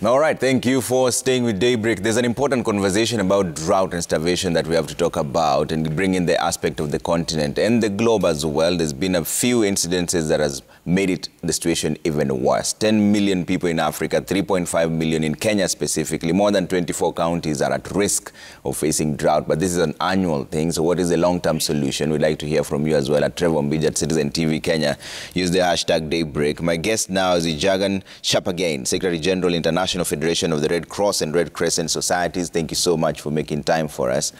All right, thank you for staying with Daybreak. There's an important conversation about drought and starvation that we have to talk about and bring in the aspect of the continent and the globe as well. There's been a few incidences that has made the situation even worse. 10 million people in Africa, 3.5 million in Kenya specifically. More than 24 counties are at risk of facing drought. But this is an annual thing. So what is the long-term solution? We'd like to hear from you as well at Trevor Mbija at Citizen TV Kenya. Use the hashtag Daybreak. My guest now is Jagan Chapagain, Secretary General, International Federation of the Red Cross and Red Crescent Societies. Thank you so much for making time for us.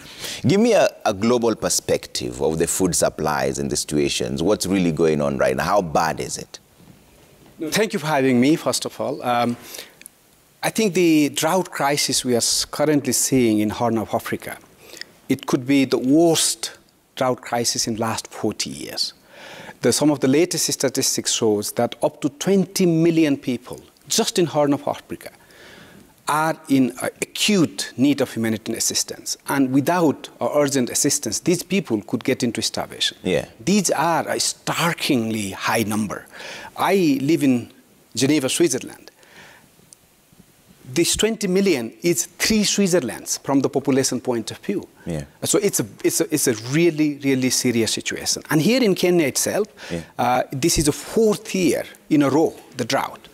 Give me a global perspective of the food supplies and the situations. What's really going on right now? How bad is it? Thank you for having me, first of all. I think the drought crisis we are currently seeing in Horn of Africa, it could be the worst drought crisis in the last 40 years. Some of the latest statistics shows that up to 20 million people just in Horn of Africa are in acute need of humanitarian assistance. And without urgent assistance, these people could get into starvation. Yeah. These are a starkingly high number. I live in Geneva, Switzerland. This 20 million is 3 Switzerlands from the population point of view. Yeah. So it's a really, really serious situation. And here in Kenya itself, this is the 4th year in a row, the drought.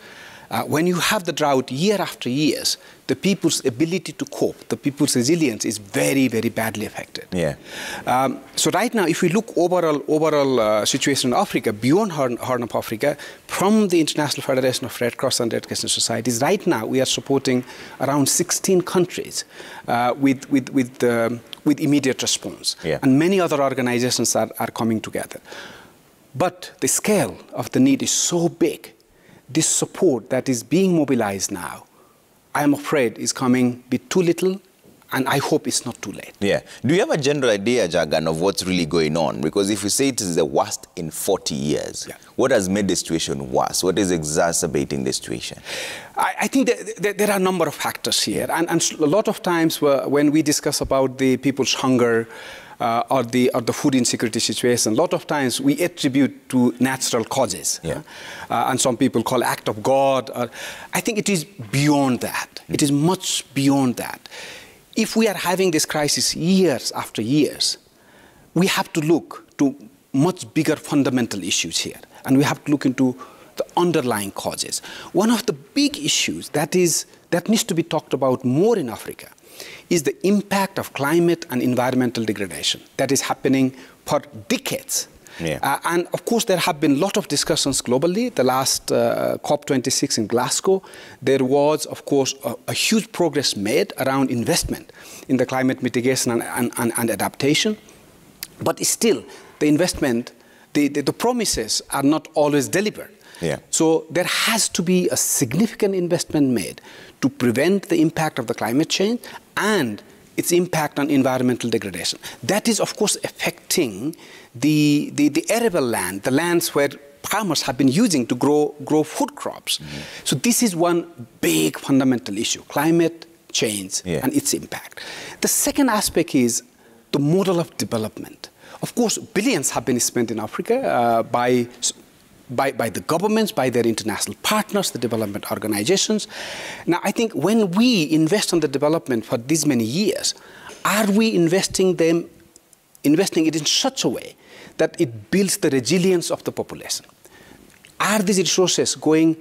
When you have the drought year after year, the people's ability to cope, the people's resilience is very, very badly affected. Yeah. So right now, if we look overall situation in Africa, beyond Horn of Africa, from the International Federation of Red Cross and Red Crescent Societies, right now we are supporting around 16 countries with immediate response. Yeah. And many other organizations are coming together. But the scale of the need is so big. This support that is being mobilized now, I am afraid is coming a bit too little, and I hope it's not too late. Yeah. Do you have a general idea, Jagan, of what's really going on? Because if you say it is the worst in 40 years, what has made the situation worse? What is exacerbating the situation? I think that there are a number of factors here. And a lot of times when we discuss about the people's hunger, or the food insecurity situation, a lot of times we attribute to natural causes. Yeah. And some people call act of God. I think it is beyond that. It is much beyond that. If we are having this crisis years after years, we have to look to much bigger fundamental issues here. And we have to look into the underlying causes. One of the big issues that needs to be talked about more in Africa is the impact of climate and environmental degradation that is happening for decades. Yeah. And of course, there have been a lot of discussions globally. The last COP26 in Glasgow, there was, of course, a huge progress made around investment in the climate mitigation and adaptation. But still, the investment, the promises are not always delivered. Yeah. So there has to be a significant investment made to prevent the impact of the climate change and its impact on environmental degradation. That is, of course, affecting the arable land, the lands where farmers have been using to grow food crops. Mm-hmm. So this is one big fundamental issue, climate change and its impact. The second aspect is the model of development. Of course, billions have been spent in Africa by the governments, by their international partners, the development organizations. Now, I think when we invest on the development for these many years, are we investing it in such a way that it builds the resilience of the population? Are these resources going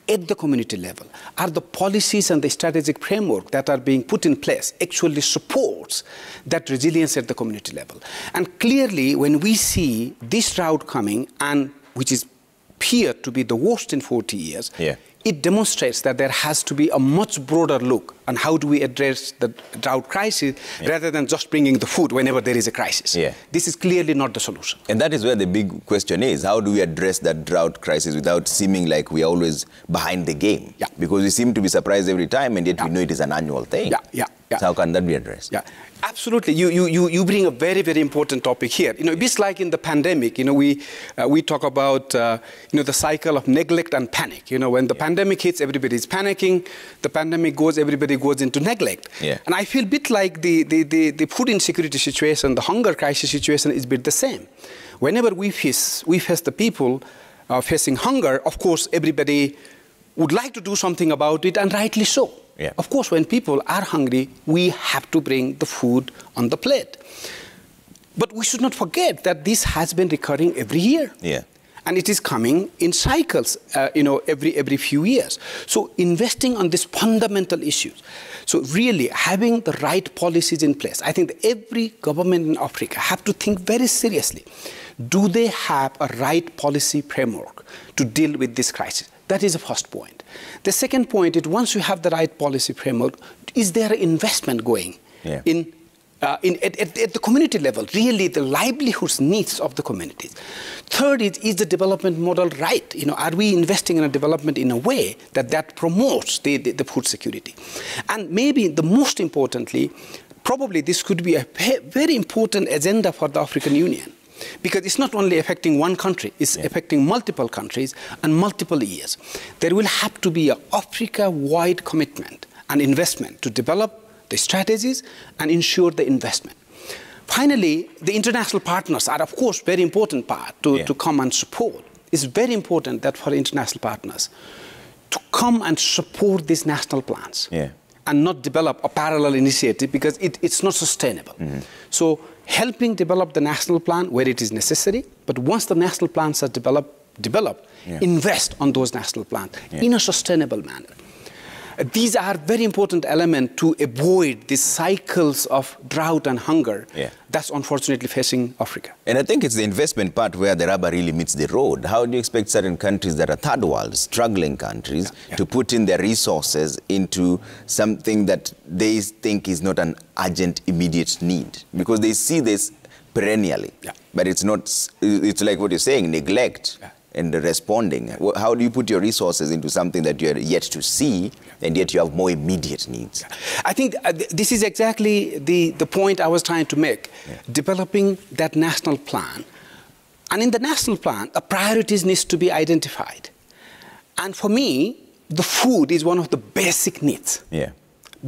at the community level? Are the policies and the strategic framework that are being put in place actually supports that resilience at the community level? And clearly, when we see this drought coming, and which is appeared to be the worst in 40 years, it demonstrates that there has to be a much broader look on how do we address the drought crisis rather than just bringing the food whenever there is a crisis. This is clearly not the solution. And that is where the big question is. How do we address that drought crisis without seeming like we are always behind the game? Because we seem to be surprised every time, and yet we know it is an annual thing. So how can that be addressed? Absolutely. You bring a very, very important topic here. You know, it's like in the pandemic, you know, we talk about, you know, the cycle of neglect and panic. You know, when the pandemic hits, everybody is panicking. The pandemic goes, everybody goes into neglect. And I feel a bit like the food insecurity situation, the hunger crisis situation is a bit the same. Whenever we face the people facing hunger, of course, everybody would like to do something about it, and rightly so. Yeah. Of course, when people are hungry, we have to bring the food on the plate. But we should not forget that this has been recurring every year. Yeah. And it is coming in cycles, every few years. So investing on these fundamental issues. So really having the right policies in place. I think that every government in Africa have to think very seriously. Do they have a right policy framework to deal with this crisis? That is the first point. The second point is, once you have the right policy framework, is there investment going Yeah. at the community level, really the livelihoods needs of the communities? Third is the development model right? Are we investing in a development in a way that promotes the food security? And maybe the most importantly, probably this could be a very important agenda for the African Union. Because it's not only affecting one country, it's affecting multiple countries and multiple years. There will have to be an Africa-wide commitment and investment to develop the strategies and ensure the investment. Finally, the international partners are, of course, very important part to come and support. It's very important that for international partners to come and support these national plans and not develop a parallel initiative, because it's not sustainable. So helping develop the national plan where it is necessary, but once the national plans are developed, invest on those national plans in a sustainable manner. These are very important elements to avoid these cycles of drought and hunger that's unfortunately facing Africa. And I think it's the investment part where the rubber really meets the road. How do you expect certain countries that are third world, struggling countries, to put in their resources into something that they think is not an urgent, immediate need? Because they see this perennially, but it's not, it's like what you're saying, neglect. And responding. How do you put your resources into something that you're yet to see, and yet you have more immediate needs? I think this is exactly the point I was trying to make. Developing that national plan. And in the national plan, the priorities needs to be identified. And for me, the food is one of the basic needs.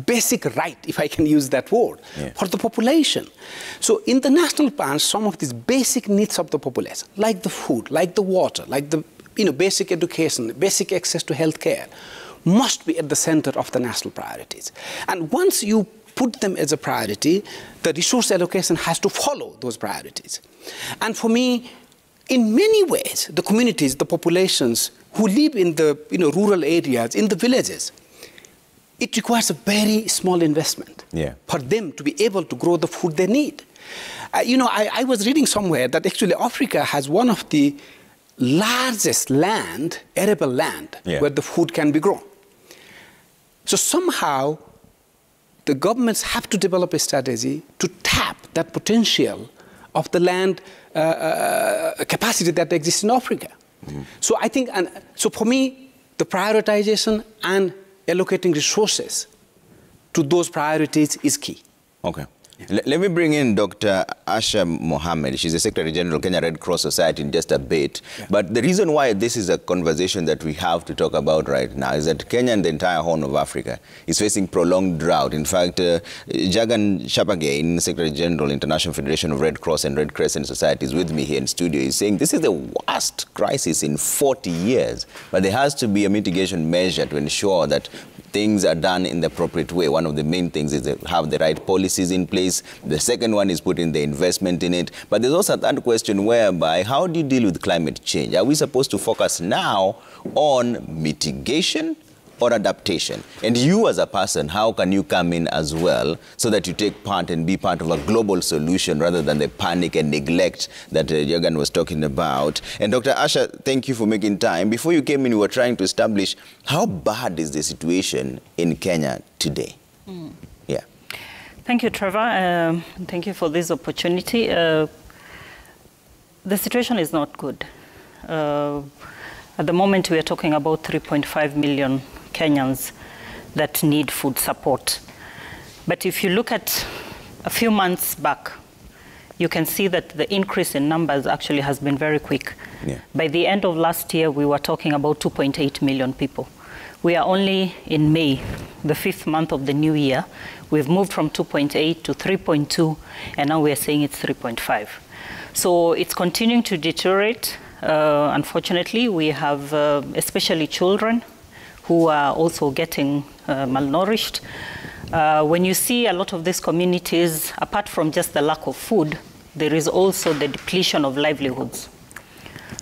Basic right, if I can use that word, for the population. So in the national plan, some of these basic needs of the population, like the food, like the water, like the basic education, basic access to health care, must be at the center of the national priorities. And once you put them as a priority, the resource allocation has to follow those priorities. And for me, in many ways, the communities, the populations who live in the rural areas, in the villages, it requires a very small investment for them to be able to grow the food they need. I was reading somewhere that actually Africa has one of the largest arable land where the food can be grown. So somehow the governments have to develop a strategy to tap that potential of the land capacity that exists in Africa. So I think, so for me, the prioritization and allocating resources to those priorities is key. Okay. Let me bring in Dr. Asha Mohammed. She's the Secretary General, Kenya Red Cross Society, in just a bit. But the reason why this is a conversation that we have to talk about right now is that Kenya and the entire Horn of Africa is facing prolonged drought. In fact, Jagan Chapagain, Secretary General, International Federation of Red Cross and Red Crescent Societies, with me here in studio, is saying this is the worst crisis in 40 years. But there has to be a mitigation measure to ensure that things are done in the appropriate way. One of the main things is to have the right policies in place. The second one is putting the investment in it. But there's also a third question whereby, how do you deal with climate change? Are we supposed to focus now on mitigation or adaptation? And you as a person, how can you come in as well so that you take part and be part of a global solution rather than the panic and neglect that Jagan was talking about? And Dr. Asha, thank you for making time. Before you came in, we were trying to establish how bad is the situation in Kenya today? Thank you, Trevor. Thank you for this opportunity. The situation is not good. At the moment, we are talking about 3.5 million Kenyans that need food support. But if you look at a few months back, you can see that the increase in numbers actually has been very quick. By the end of last year, we were talking about 2.8 million people. We are only in May, the 5th month of the new year. We've moved from 2.8 to 3.2, and now we are saying it's 3.5. So it's continuing to deteriorate. Unfortunately, we have especially children who are also getting malnourished. When you see a lot of these communities, apart from just the lack of food, there is also the depletion of livelihoods.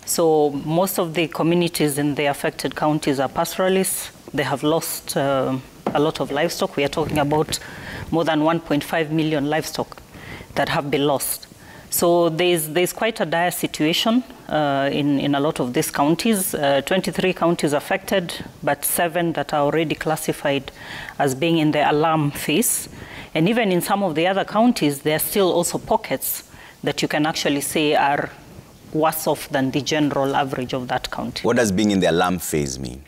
So most of the communities in the affected counties are pastoralists. They have lost a lot of livestock. We are talking about more than 1.5 million livestock that have been lost. So there's quite a dire situation in a lot of these counties. 23 counties affected, but 7 that are already classified as being in the alarm phase. And even in some of the other counties, there are still also pockets that you can actually say are worse off than the general average of that county. What does being in the alarm phase mean?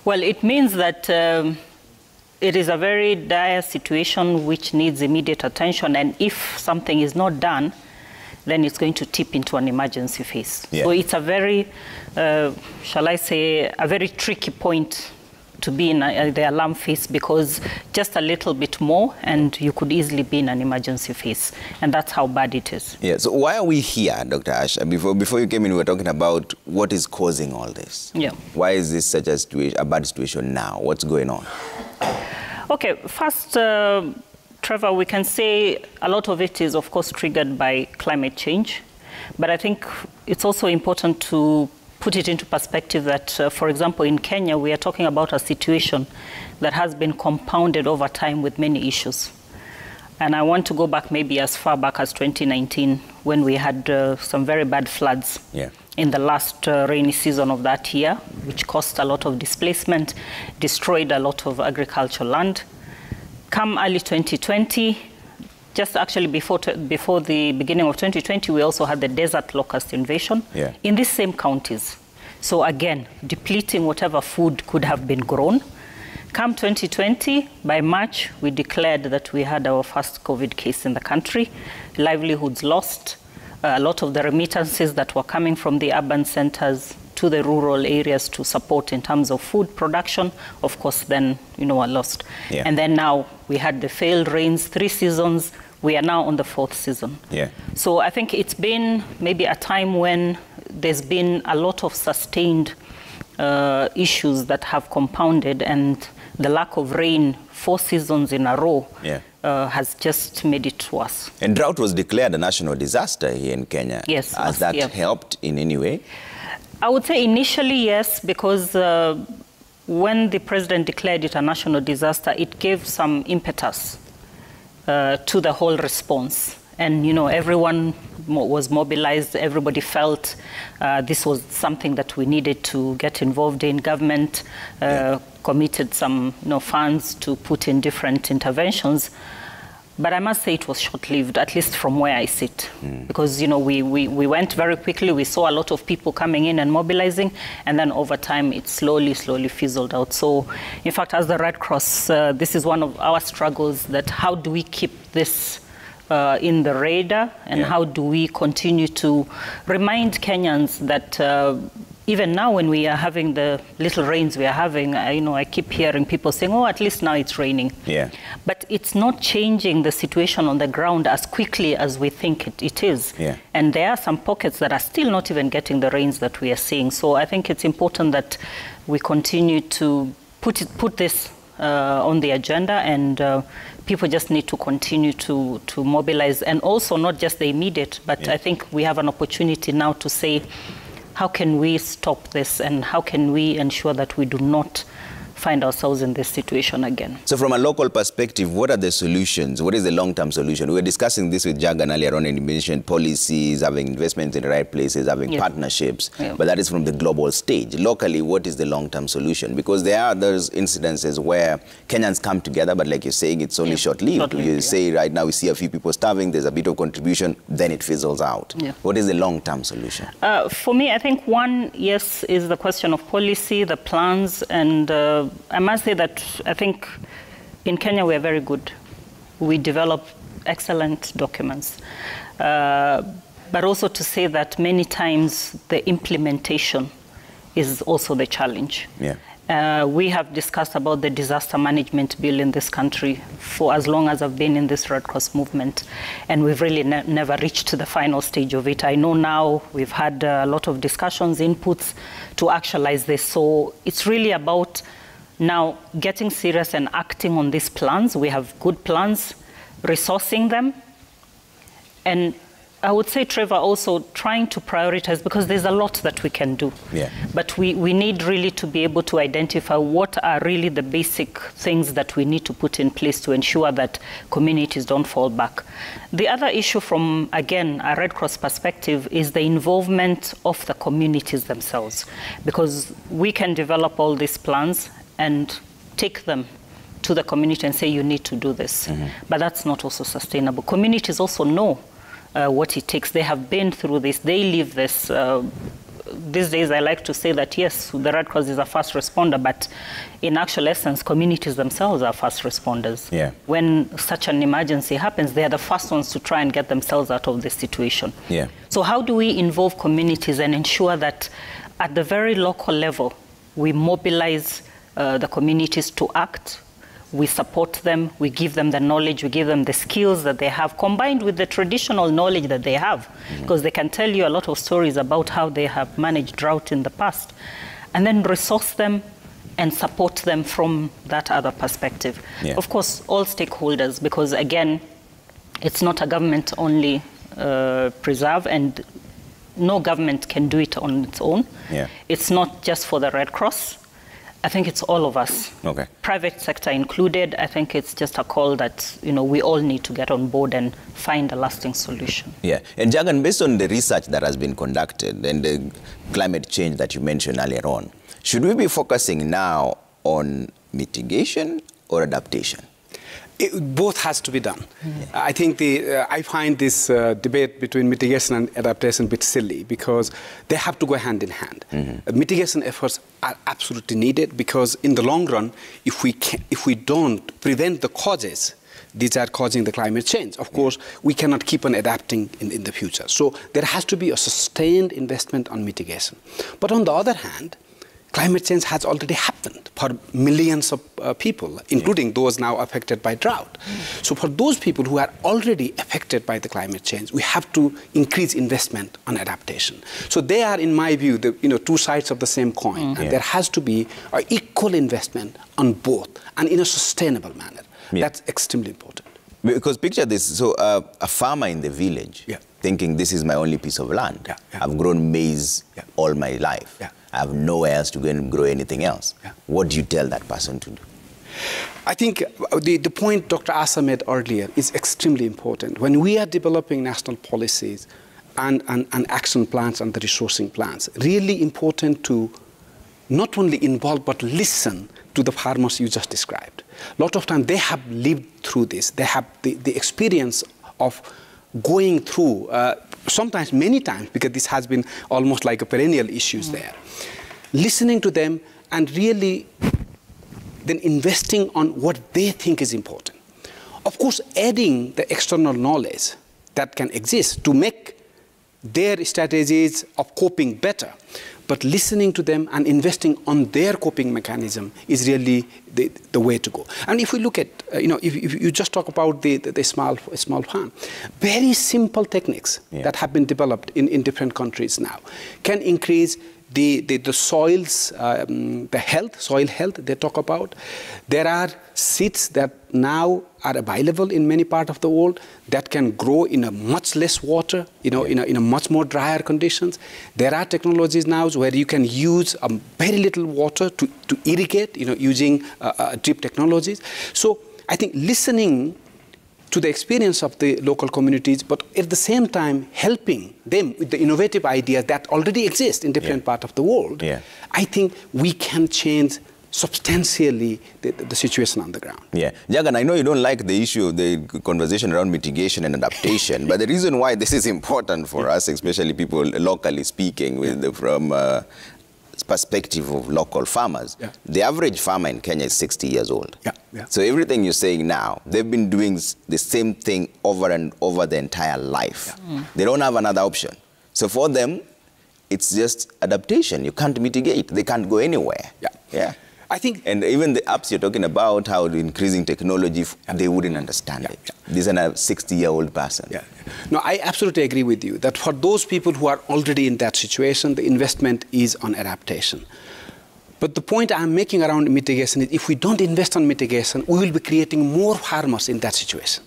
Well, it means that it is a very dire situation which needs immediate attention, and if something is not done, then it's going to tip into an emergency phase. Yeah. So it's a very, shall I say, a very tricky point to be in the alarm phase, because just a little bit more and you could easily be in an emergency phase, and that's how bad it is. Yeah, so why are we here, Dr. Ash? Before you came in, we were talking about what is causing all this. Yeah. Why is this such a bad situation now? What's going on? Okay, first, Trevor, we can say a lot of it is, of course, triggered by climate change. But I think it's also important to put it into perspective that, for example, in Kenya, we are talking about a situation that has been compounded over time with many issues. And I want to go back maybe as far back as 2019, when we had some very bad floods in the last rainy season of that year, which caused a lot of displacement, destroyed a lot of agricultural land. Come early 2020, just actually before the beginning of 2020, we also had the desert locust invasion in these same counties. So again, depleting whatever food could have been grown. Come 2020, by March, we declared that we had our first COVID case in the country. Livelihoods lost. A lot of the remittances that were coming from the urban centers to the rural areas to support in terms of food production, of course, then, are lost. Yeah. And then now we had the failed rains, 3 seasons. We are now on the 4th season. Yeah. So I think it's been maybe a time when there's been a lot of sustained issues that have compounded, and the lack of rain 4 seasons in a row has just made it worse. And drought was declared a national disaster here in Kenya. Yes. Has that helped in any way? I would say initially yes, because when the president declared it a national disaster, it gave some impetus to the whole response. And, everyone was mobilized. Everybody felt this was something that we needed to get involved in. Government committed some funds to put in different interventions. But I must say it was short-lived, at least from where I sit. Because, we went very quickly. We saw a lot of people coming in and mobilizing. And then over time, it slowly fizzled out. So, in fact, as the Red Cross, this is one of our struggles, that how do we keep this in the radar, and how do we continue to remind Kenyans that even now when we are having the little rains we are having, I keep hearing people saying, oh, at least now it's raining. Yeah. But it's not changing the situation on the ground as quickly as we think it is. Yeah. And there are some pockets that are still not even getting the rains that we are seeing. So I think it's important that we continue to put this on the agenda, and people just need to continue to mobilize, and also not just the immediate, but I think we have an opportunity now to say, how can we stop this, and how can we ensure that we do not find ourselves in this situation again? So from a local perspective, what are the solutions? What is the long-term solution? We were discussing this with Jagan earlier on, and you mentioned policies, having investments in the right places, having partnerships, but that is from the global stage. Locally, what is the long-term solution? Because there are those incidences where Kenyans come together, but like you're saying, it's only short-lived. You say right now we see a few people starving, there's a bit of contribution, then it fizzles out. What is the long-term solution? For me, I think one, yes, is the question of policy, the plans, and I must say that I think in Kenya we are very good. We develop excellent documents. But also to say that many times the implementation is also the challenge. Yeah. We have discussed about the disaster management bill in this country for as long as I've been in this Red Cross movement, and we've really never reached to the final stage of it. I know now we've had a lot of discussions, inputs to actualize this. So it's really about now getting serious and acting on these plans. We have good plans, resourcing them, and I would say, Trevor, also trying to prioritize, because there's a lot that we can do. Yeah. But we need really to be able to identify what are really the basic things that we need to put in place to ensure that communities don't fall back. The other issue from, again, a Red Cross perspective is the involvement of the communities themselves, because we can develop all these plans and take them to the community and say, you need to do this. But that's not also sustainable. Communities also know what it takes. They have been through this. They live this. These days, I like to say that, yes, the Red Cross is a first responder, but in actual essence, communities themselves are first responders. Yeah. When such an emergency happens, they are the first ones to try and get themselves out of this situation. Yeah. So how do we involve communities and ensure that at the very local level, we mobilize the communities to act? We support them, we give them the knowledge, we give them the skills that they have, combined with the traditional knowledge that they have, because they can tell you a lot of stories about how they have managed drought in the past, and then resource them and support them from that other perspective. Yeah. Of course, all stakeholders, because again, it's not a government-only preserve, and no government can do it on its own. Yeah. It's not just for the Red Cross. I think it's all of us, Okay. private sector included. I think it's just a call that, you know, we all need to get on board and find a lasting solution. Yeah, and Jagan, based on the research that has been conducted and the climate change that you mentioned earlier on, should we be focusing now on mitigation or adaptation? Both has to be done. I think I find this debate between mitigation and adaptation a bit silly, because they have to go hand in hand. Mitigation efforts are absolutely needed, because in the long run, if we don't prevent the causes, these are causing the climate change. Of course, we cannot keep on adapting in the future. So there has to be a sustained investment on mitigation. But on the other hand, climate change has already happened for millions of people, including those now affected by drought. So for those people who are already affected by the climate change, we have to increase investment on adaptation. So they are, in my view, the two sides of the same coin. And there has to be an equal investment on both, and in a sustainable manner. That's extremely important. Because picture this, so a farmer in the village thinking this is my only piece of land. I've grown maize all my life. I have nowhere else to go and grow anything else. What do you tell that person to do? I think the point Dr. Asa made earlier is extremely important. When we are developing national policies and action plans and the resourcing plans, really important to not only involve but listen to the farmers you just described. A lot of time they have lived through this. They have the experience of going through, sometimes many times, because this has been almost like a perennial issues there. Listening to them and really then investing on what they think is important. Of course, adding the external knowledge that can exist to make their strategies of coping better. But listening to them and investing on their coping mechanism is really the way to go. And if we look at, if you just talk about the small farm, very simple techniques that have been developed in different countries now can increase the soil's soil health they talk about. There are seeds that now are available in many parts of the world that can grow in a much less water, in a much more drier conditions. There are technologies now where you can use very little water to irrigate, using drip technologies. So I think listening to the experience of the local communities, but at the same time helping them with the innovative ideas that already exist in different parts of the world, I think we can change substantially the situation on the ground. Yeah. Jagan, I know you don't like the issue, the conversation around mitigation and adaptation, but the reason why this is important for us, especially people locally speaking, from perspective of local farmers, the average farmer in Kenya is 60 years old. So everything you're saying now, they've been doing the same thing over and over the entire life. They don't have another option. So for them, it's just adaptation. You can't mitigate. They can't go anywhere. I think, and even the apps you're talking about, how increasing technology, they wouldn't understand it. This is a 60-year-old person. No, I absolutely agree with you that for those people who are already in that situation, the investment is on adaptation. But the point I'm making around mitigation is if we don't invest on mitigation, we will be creating more farmers in that situation.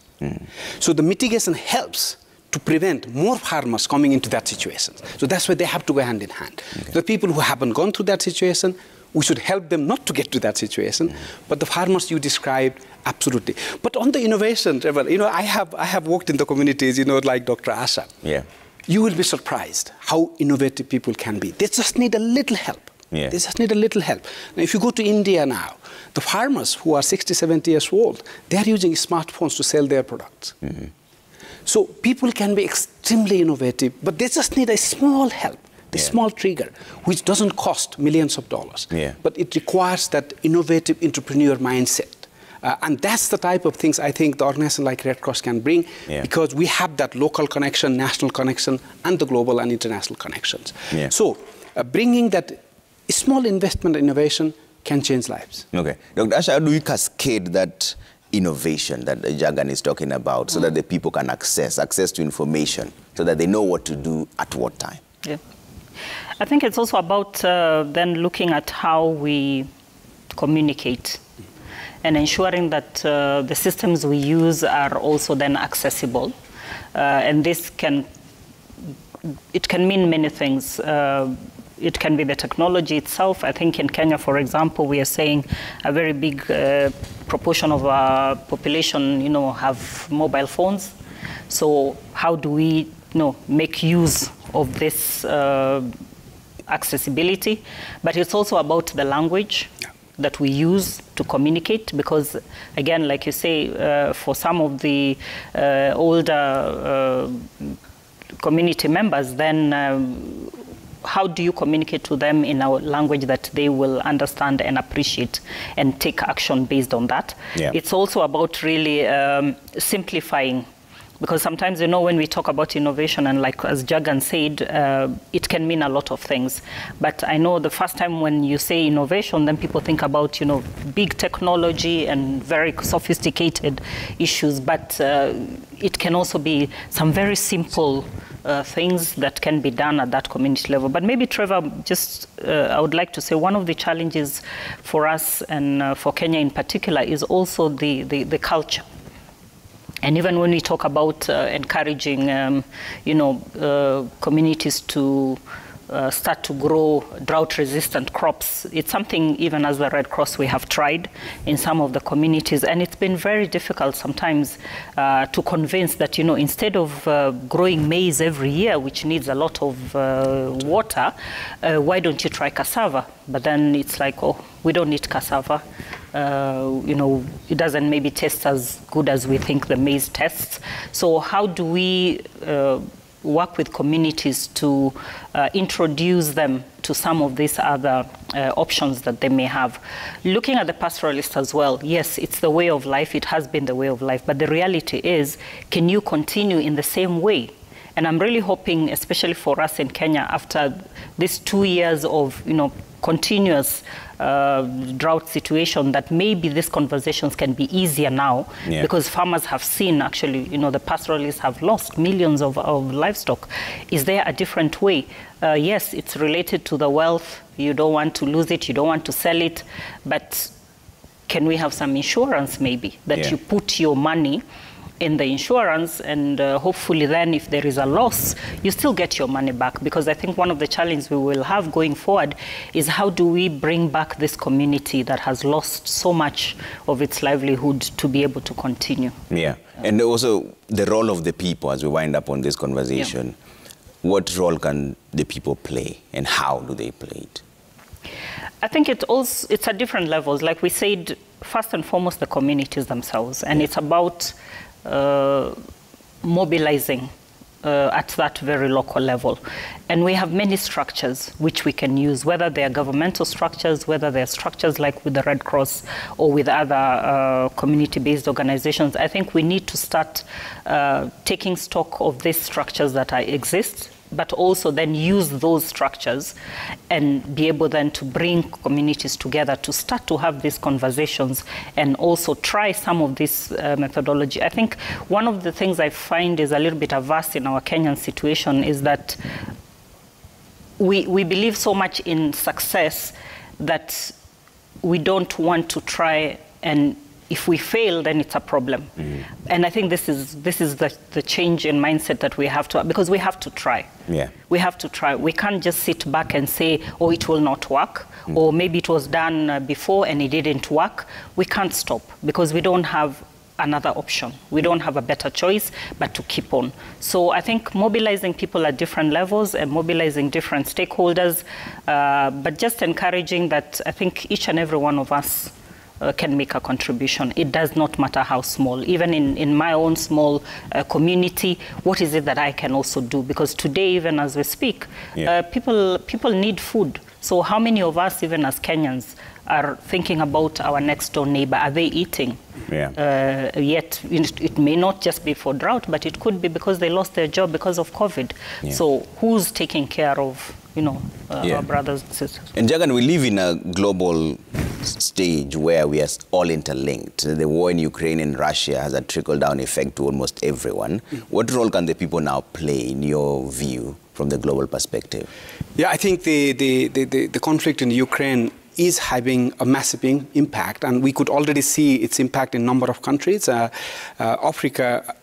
So the mitigation helps to prevent more farmers coming into that situation. So that's why they have to go hand in hand. The people who haven't gone through that situation, we should help them not to get to that situation. But the farmers you described, absolutely. But on the innovation, Trevor, I have worked in the communities, like Dr. Asha. You will be surprised how innovative people can be. They just need a little help. They just need a little help. Now, if you go to India now, the farmers who are 60, 70 years old, they are using smartphones to sell their products. So people can be extremely innovative, but they just need a small help. The small trigger, which doesn't cost millions of dollars, but it requires that innovative entrepreneur mindset. And that's the type of things I think the organization like Red Cross can bring, because we have that local connection, national connection, and the global and international connections. So bringing that small investment in innovation can change lives. Okay. Dr. Asha, how do we cascade that innovation that Jagan is talking about so that the people can access to information so that they know what to do at what time? I think it's also about then looking at how we communicate and ensuring that the systems we use are also then accessible. And this can mean many things. It can be the technology itself. I think in Kenya, for example, we are saying a very big proportion of our population, have mobile phones. So how do we, make use of this accessibility? But it's also about the language that we use to communicate, because again, like you say, for some of the older community members, then how do you communicate to them in a language that they will understand and appreciate and take action based on that? It's also about really simplifying, because sometimes, when we talk about innovation, and like as Jagan said, it can mean a lot of things. But I know the first time when you say innovation, then people think about, big technology and very sophisticated issues. But it can also be some very simple things that can be done at that community level. But maybe, Trevor, I would like to say one of the challenges for us and for Kenya in particular is also the culture. And even when we talk about encouraging, communities to start to grow drought-resistant crops, it's something even as the Red Cross we have tried in some of the communities, and it's been very difficult sometimes to convince that, instead of growing maize every year, which needs a lot of water, why don't you try cassava? But then it's like, oh, we don't need cassava. It doesn't maybe taste as good as we think the maize tastes. So how do we work with communities to introduce them to some of these other options that they may have? Looking at the pastoralist as well, yes, it's the way of life. It has been the way of life. But the reality is, can you continue in the same way? And I'm really hoping, especially for us in Kenya, after these 2 years of, continuous drought situation, that maybe these conversations can be easier now, because farmers have seen actually, the pastoralists have lost millions of livestock. Is there a different way? Yes, it's related to the wealth. You don't want to lose it. You don't want to sell it. But can we have some insurance maybe that you put your money in the insurance, and hopefully then if there is a loss, you still get your money back? Because I think one of the challenges we will have going forward is how do we bring back this community that has lost so much of its livelihood to be able to continue. And also the role of the people as we wind up on this conversation. What role can the people play, and how do they play it? I think it's at different levels. Like we said, first and foremost, the communities themselves, and it's about mobilizing at that very local level. And we have many structures which we can use, whether they are governmental structures, whether they are structures like with the Red Cross or with other community-based organizations. I think we need to start taking stock of these structures that exist, but also then use those structures and be able then to bring communities together to start to have these conversations and also try some of this methodology. I think one of the things I find is a little bit averse in our Kenyan situation is that we believe so much in success that we don't want to try, and if we fail, then it's a problem. And I think this is the change in mindset that we have to, because we have to try. Yeah. We have to try. We can't just sit back and say, oh, it will not work, or maybe it was done before and it didn't work. We can't stop because we don't have another option. We don't have a better choice but to keep on. So I think mobilizing people at different levels and mobilizing different stakeholders, but just encouraging that I think each and every one of us can make a contribution. It does not matter how small. Even in my own small community, what is it that I can also do? Because today, even as we speak, people need food. So how many of us, even as Kenyans, are thinking about our next door neighbor? Are they eating? Yeah. Yet it may not just be for drought, but it could be because they lost their job because of COVID. Yeah. So who's taking care of, our brothers and sisters? And Jagan, we live in a global stage where we are all interlinked. The war in Ukraine and Russia has a trickle-down effect to almost everyone. What role can the people now play, in your view, from the global perspective? Yeah, I think the conflict in Ukraine is having a massive impact, and we could already see its impact in a number of countries. Africa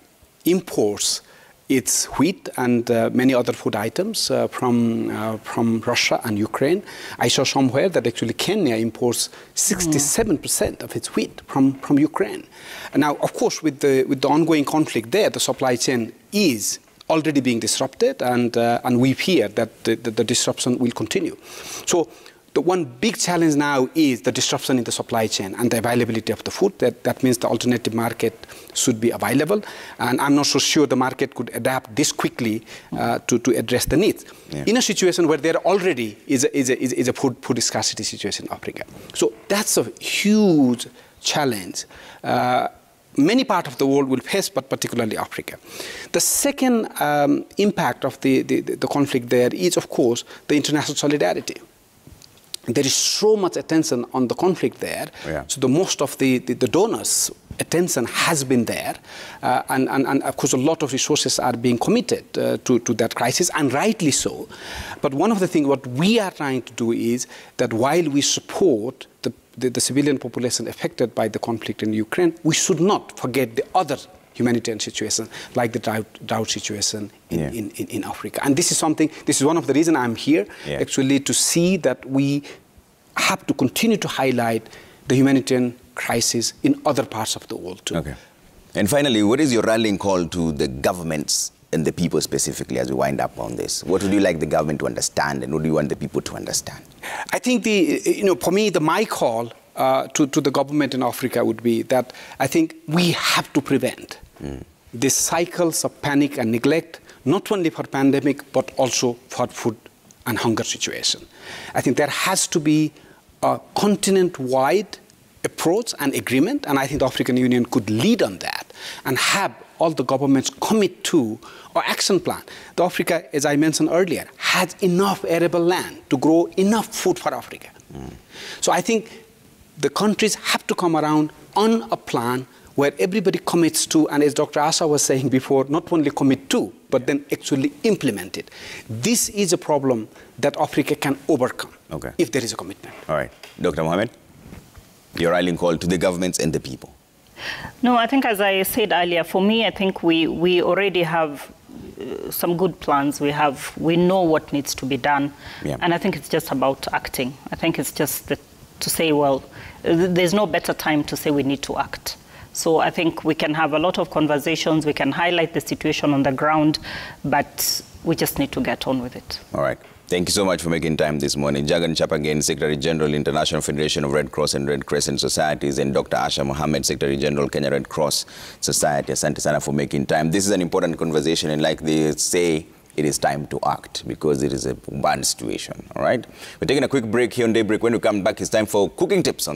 imports its wheat and many other food items from Russia and Ukraine. I saw somewhere that actually Kenya imports 67% of its wheat from Ukraine. And now, of course, with the ongoing conflict there, the supply chain is already being disrupted, and we fear that the disruption will continue. So the one big challenge now is the disruption in the supply chain and the availability of the food. That means the alternative market should be available. And I'm not so sure the market could adapt this quickly to address the needs. Yeah. In a situation where there already is a food scarcity situation in Africa. So that's a huge challenge. Many parts of the world will face, but particularly Africa. The second impact of the conflict there is, of course, the international solidarity. There is so much attention on the conflict there. Yeah. So the most of the donors' attention has been there. And of course, a lot of resources are being committed to that crisis, and rightly so. But one of the things what we are trying to do is that while we support the civilian population affected by the conflict in Ukraine, we should not forget the other humanitarian situation, like the drought situation in Africa. And this is one of the reasons I'm here, actually, to see that we have to continue to highlight the humanitarian crisis in other parts of the world, too. Okay. And finally, what is your rallying call to the governments and the people specifically as we wind up on this? What would you like the government to understand, and what do you want the people to understand? I think for me, my call to the government in Africa would be that I think we have to prevent these cycles of panic and neglect, not only for pandemic, but also for food and hunger situation. I think there has to be a continent-wide approach and agreement, and I think the African Union could lead on that and have all the governments commit to our action plan. The Africa, as I mentioned earlier, has enough arable land to grow enough food for Africa. So I think the countries have to come around on a plan where everybody commits to, and as Dr. Asha was saying before, not only commit to, but then actually implement it. This is a problem that Africa can overcome if there is a commitment. All right. Dr. Mohammed, your rallying call to the governments and the people. No, I think as I said earlier, for me, I think we already have some good plans. We know what needs to be done. Yeah. And I think it's just about acting. I think it's just to say, well, there's no better time to say we need to act. So I think we can have a lot of conversations, we can highlight the situation on the ground, but we just need to get on with it. All right. Thank you so much for making time this morning. Jagan Chapangen, Secretary General, International Federation of Red Cross and Red Crescent Societies, and Dr. Asha Mohammed, Secretary General, Kenya Red Cross Society. Asante sana for making time. This is an important conversation, and like they say, it is time to act because it is a bad situation. All right? We're taking a quick break here on Daybreak. When we come back, it's time for cooking tips on